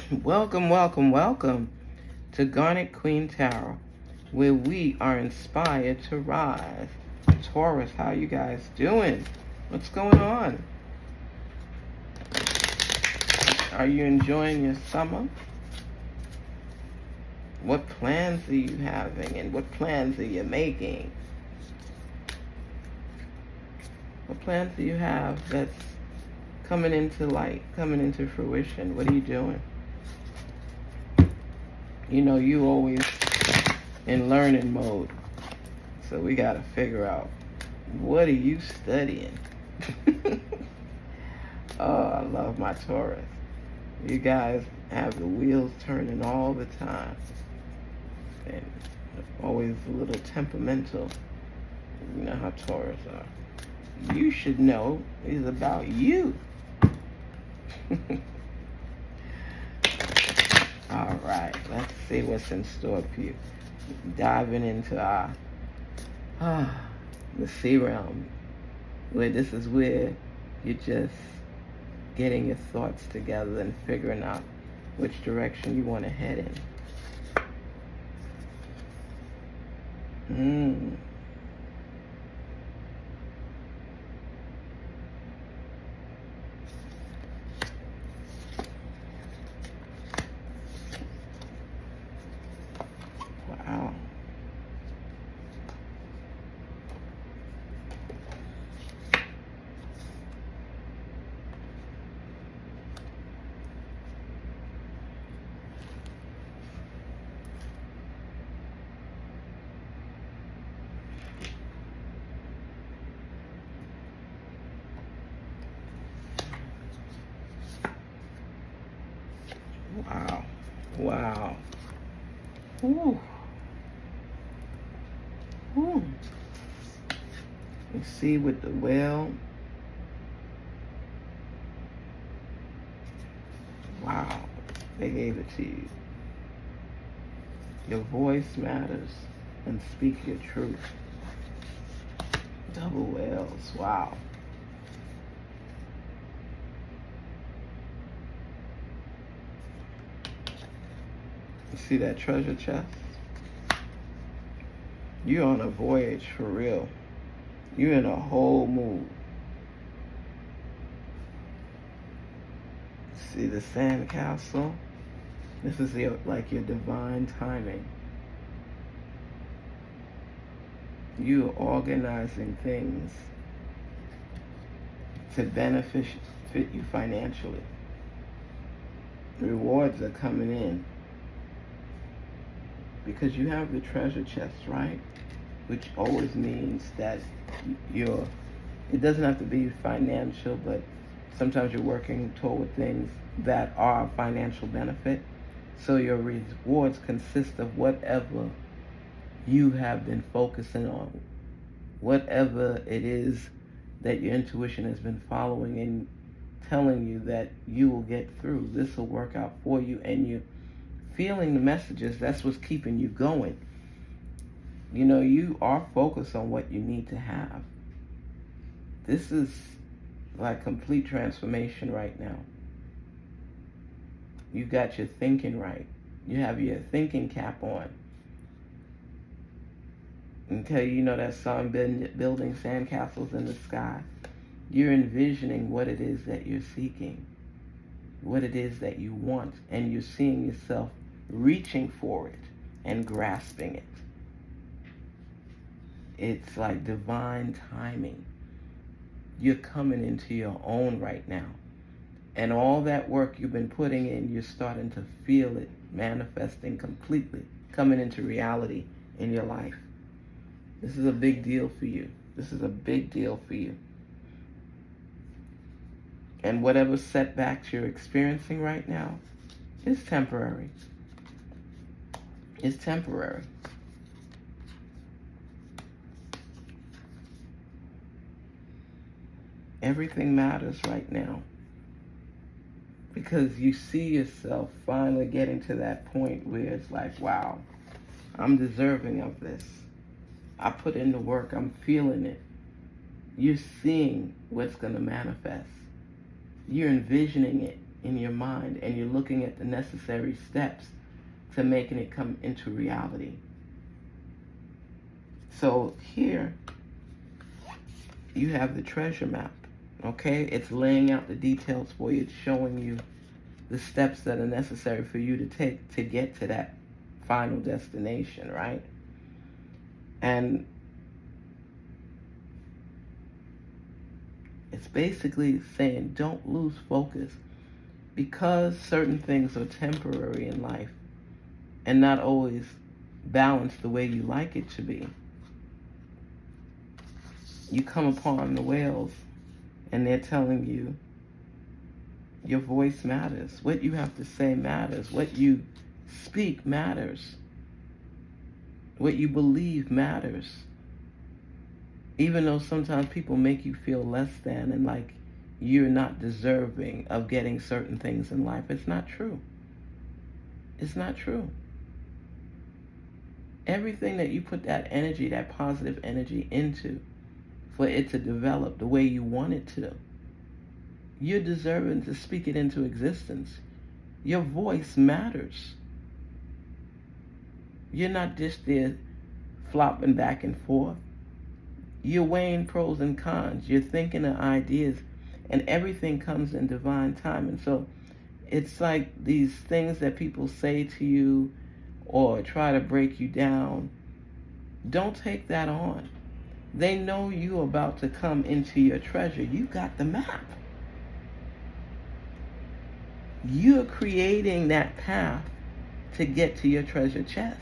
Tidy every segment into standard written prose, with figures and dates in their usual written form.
Welcome, welcome, welcome to Garnetqueentarot, where we are inspired to rise. Taurus, how you guys doing? What's going on? Are you enjoying your summer? What plans are you having and what plans are you making? What plans do you have that's coming into light, coming into fruition? What are you doing? You know, you always in learning mode. So we got to figure out, what are you studying? Oh, I love my Taurus. You guys have the wheels turning all the time. And always a little temperamental. You know how Taurus are. You should know it's about you. All right, let's see what's in store for you. Diving into the sea realm, where this is where you're just getting your thoughts together and figuring out which direction you want to head in. Wow. Wow. Wow. Ooh. Ooh. You see with the whale. Wow. They gave it to you. Your voice matters, and speak your truth. Double whales. Wow. You see that treasure chest? You're on a voyage for real. You're in a whole mood. See the sand castle? This is like your divine timing. You're organizing things to benefit you financially. Rewards are coming in. Because you have the treasure chest, right? Which always means that it doesn't have to be financial, but sometimes you're working toward things that are financial benefit. So your rewards consist of whatever you have been focusing on, whatever it is that your intuition has been following and telling you that you will get through. This will work out for you, and you're feeling the messages. That's what's keeping you going. You know, you are focused on what you need to have. This is like complete transformation right now. You got your thinking right. You have your thinking cap on. Okay, you know that song, Building Sandcastles in the Sky. You're envisioning what it is that you're seeking, what it is that you want, and you're seeing yourself reaching for it and grasping it. It's like divine timing. You're coming into your own right now. And all that work you've been putting in, you're starting to feel it manifesting completely, coming into reality in your life. This is a big deal for you. This is a big deal for you. And whatever setbacks you're experiencing right now is temporary. It's temporary. Everything matters right now. Because you see yourself finally getting to that point where it's like, wow, I'm deserving of this. I put in the work. I'm feeling it. You're seeing what's going to manifest. You're envisioning it in your mind, and you're looking at the necessary steps to making it come into reality. So here you have the treasure map, okay? It's laying out the details for you. It's showing you the steps that are necessary for you to take to get to that final destination, right? And it's basically saying don't lose focus, because certain things are temporary in life and not always balanced the way you like it to be. You come upon the whales and they're telling you your voice matters. What you have to say matters. What you speak matters. What you believe matters. Even though sometimes people make you feel less than and like you're not deserving of getting certain things in life, it's not true. It's not true. Everything that you put that energy, that positive energy into, for it to develop the way you want it to, you're deserving to speak it into existence. Your voice matters. You're not just there flopping back and forth. You're weighing pros and cons. You're thinking of ideas, and everything comes in divine time. And so it's like these things that people say to you or try to break you down. Don't take that on. They know you're about to come into your treasure. You got the map. You're creating that path to get to your treasure chest.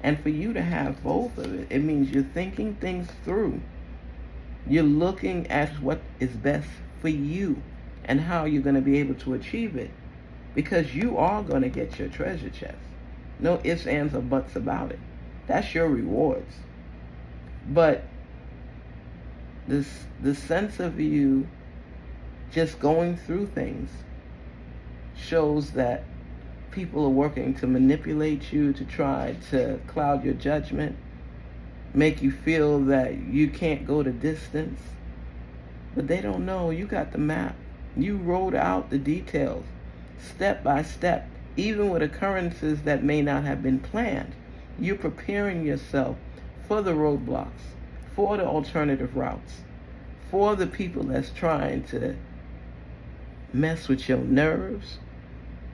And for you to have both of it, it means you're thinking things through. You're looking at what is best for you and how you're going to be able to achieve it. Because you are going to get your treasure chest. No ifs, ands, or buts about it. That's your rewards. But the sense of you just going through things shows that people are working to manipulate you, to try to cloud your judgment, make you feel that you can't go the distance. But they don't know you got the map. You wrote out the details, step by step, even with occurrences that may not have been planned. You're preparing yourself for the roadblocks, for the alternative routes, for the people that's trying to mess with your nerves,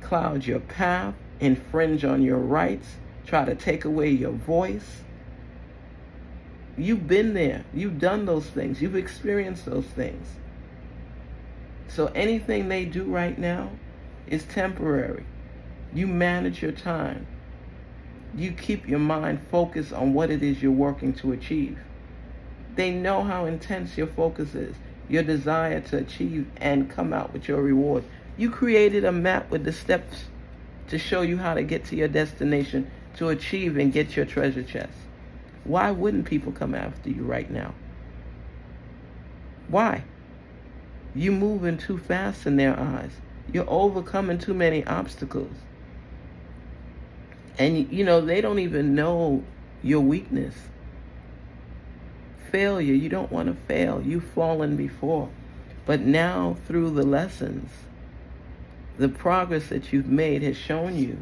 cloud your path, infringe on your rights, try to take away your voice. You've been there. You've done those things. You've experienced those things. So anything they do right now is temporary. You manage your time. You keep your mind focused on what it is you're working to achieve. They know how intense your focus is, your desire to achieve and come out with your reward. You created a map with the steps to show you how to get to your destination, to achieve and get your treasure chest. Why wouldn't people come after you right now? Why? You're moving too fast in their eyes. You're overcoming too many obstacles. And they don't even know your weakness. Failure, you don't want to fail. You've fallen before. But now through the lessons, the progress that you've made has shown you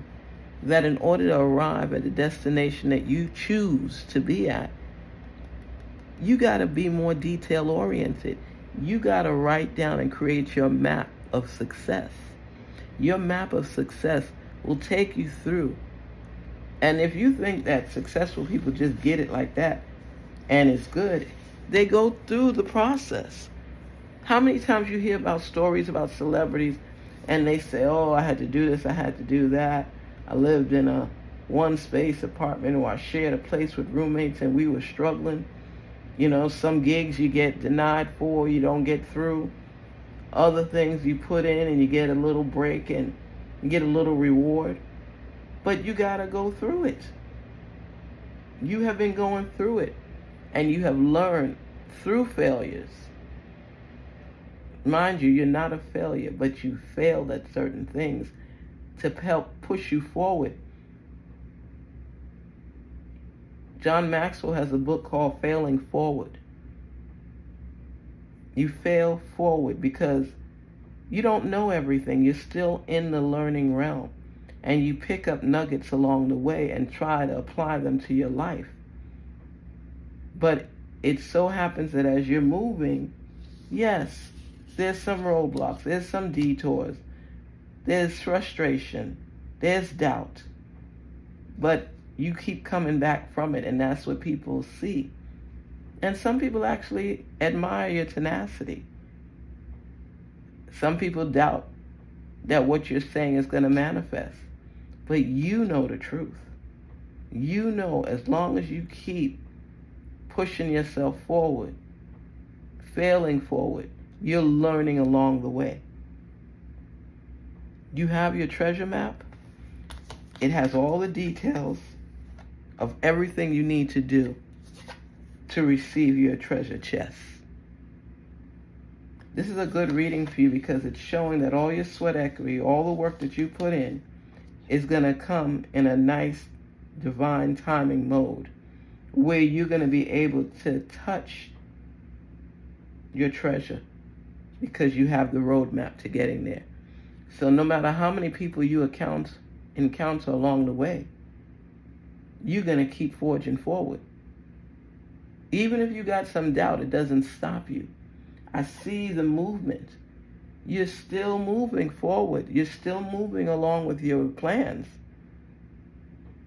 that in order to arrive at the destination that you choose to be at, you got to be more detail oriented. You got to write down and create your map of success. Your map of success will take you through. And if you think that successful people just get it like that and it's good, they go through the process. How many times you hear about stories about celebrities and they say, oh, I had to do this, I had to do that. I lived in a one-space apartment, or I shared a place with roommates and we were struggling. Some gigs you get denied for, you don't get through. Other things you put in and you get a little break and you get a little reward. But you got to go through it. You have been going through it. And you have learned through failures. Mind you, you're not a failure, but you failed at certain things to help push you forward. John Maxwell has a book called Failing Forward. You fail forward because You don't know everything. You're still in the learning realm. And you pick up nuggets along the way and try to apply them to your life. But it so happens that as you're moving, yes, there's some roadblocks, there's some detours, there's frustration, there's doubt. But you keep coming back from it, and that's what people see. And some people actually admire your tenacity. Some people doubt that what you're saying is going to manifest. But you know the truth. You know, as long as you keep pushing yourself forward, failing forward, you're learning along the way. You have your treasure map. It has all the details of everything you need to do to receive your treasure chest. This is a good reading for you because it's showing that all your sweat equity, all the work that you put in, is going to come in a nice divine timing mode where you're going to be able to touch your treasure because you have the roadmap to getting there. So no matter how many people you encounter along the way, you're going to keep forging forward. Even if you got some doubt, it doesn't stop you. I see the movement. You're still moving forward. You're still moving along with your plans.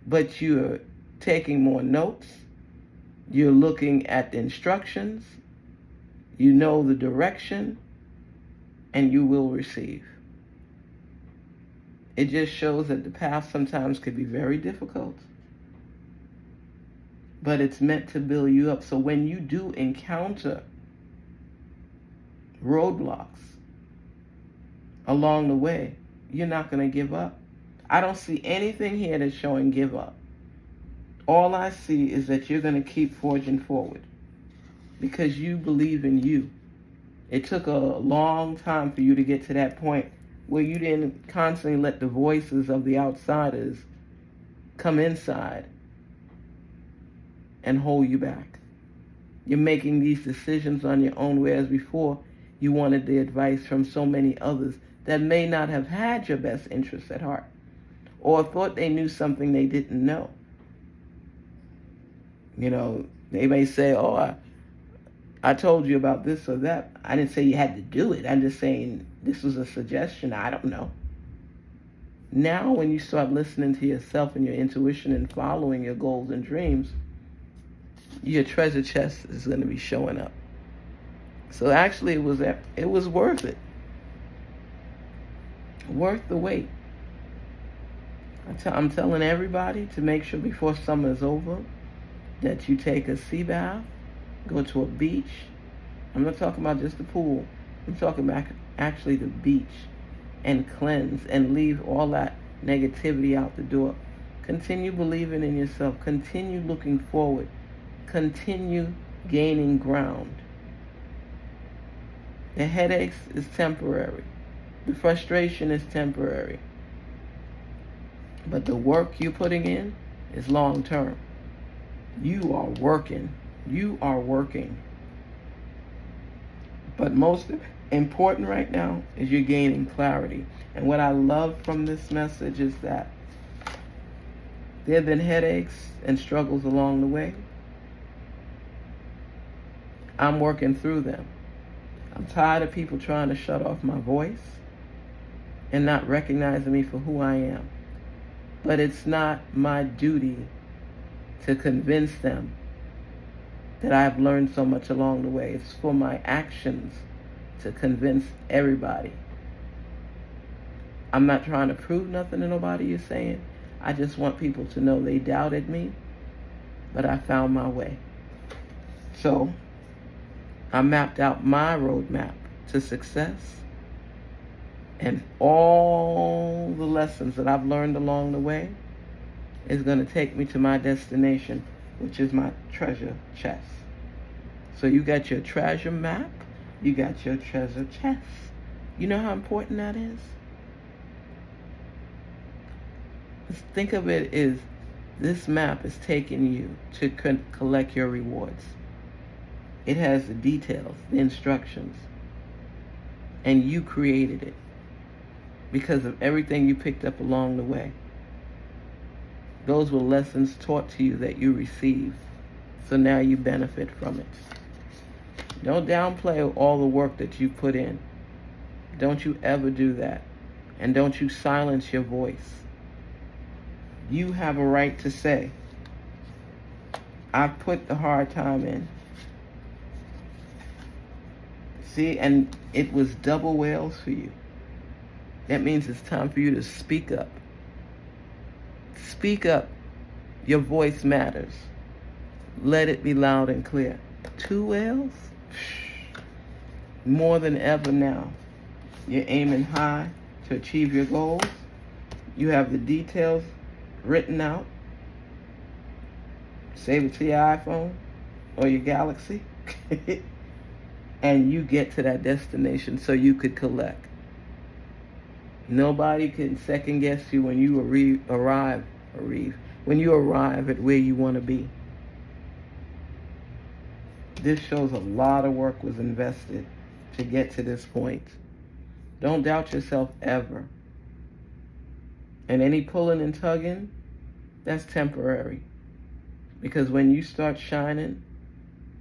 But you're taking more notes. You're looking at the instructions. You know the direction. And you will receive. It just shows that the path sometimes could be very difficult. But it's meant to build you up. So when you do encounter roadblocks along the way, you're not going to give up. I don't see anything here that's showing give up. All I see is that you're going to keep forging forward because you believe in you. It took a long time for you to get to that point where you didn't constantly let the voices of the outsiders come inside and hold you back. You're making these decisions on your own, whereas before you wanted the advice from so many others that may not have had your best interests at heart or thought they knew something they didn't know. You know, they may say, oh, I told you about this or that. I didn't say you had to do it. I'm just saying this was a suggestion. I don't know. Now when you start listening to yourself and your intuition and following your goals and dreams, your treasure chest is going to be showing up. So actually it was worth it. Worth the wait. I'm telling everybody to make sure before summer is over that you take a sea bath, go to a beach. I'm not talking about just the pool. I'm talking about actually the beach, and cleanse and leave all that negativity out the door. Continue believing in yourself. Continue looking forward. Continue gaining ground. The headaches is temporary. The frustration is temporary. But the work you're putting in is long term. You are working. You are working. But most important right now is you're gaining clarity. And what I love from this message is that there have been headaches and struggles along the way. I'm working through them. I'm tired of people trying to shut off my voice and not recognizing me for who I am. But it's not my duty to convince them that I've learned so much along the way. It's for my actions to convince everybody. I'm not trying to prove nothing to nobody you're saying. I just want people to know they doubted me, but I found my way. So I mapped out my roadmap to success, and all the lessons that I've learned along the way is going to take me to my destination, which is my treasure chest. So you got your treasure map, you got your treasure chest. You know how important that is? Just think of it as this map is taking you to collect your rewards. It has the details, the instructions. and you created it because of everything you picked up along the way. Those were lessons taught to you that you received, so now you benefit from it. Don't downplay all the work that you put in. Don't you ever do that. And don't you silence your voice. You have a right to say, I've put the hard time in. See, and it was double whales for you. That means it's time for you to speak up. Speak up. Your voice matters. Let it be loud and clear. 2 whales? More than ever now. You're aiming high to achieve your goals. You have the details written out. Save it to your iPhone or your Galaxy. And you get to that destination so you could collect. Nobody can second guess you when you arrive at where you want to be. This shows a lot of work was invested to get to this point. Don't doubt yourself ever. And any pulling and tugging, that's temporary. Because when you start shining,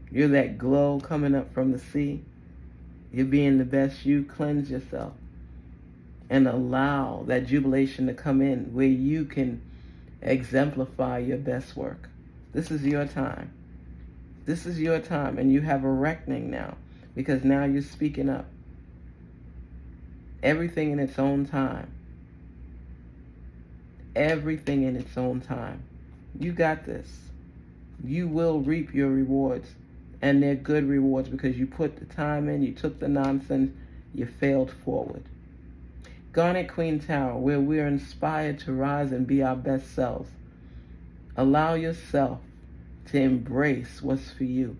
you're that glow coming up from the sea. You're being the best you. Cleanse yourself and allow that jubilation to come in where you can exemplify your best work. This is your time. This is your time, and you have a reckoning now because now you're speaking up. Everything in its own time. Everything in its own time. You got this. You will reap your rewards, and they're good rewards because you put the time in, you took the nonsense, you failed forward. Garnetqueentarot, where we're inspired to rise and be our best selves. Allow yourself to embrace what's for you.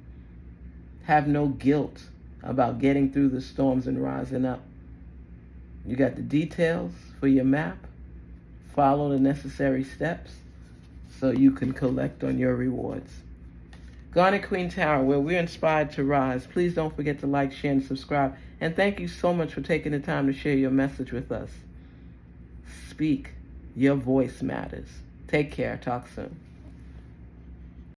Have no guilt about getting through the storms and rising up. You got the details for your map. Follow the necessary steps so you can collect on your rewards. Garnetqueentarot, where we're inspired to rise. Please don't forget to like, share, and subscribe. And thank you so much for taking the time to share your message with us. Speak. Your voice matters. Take care. Talk soon.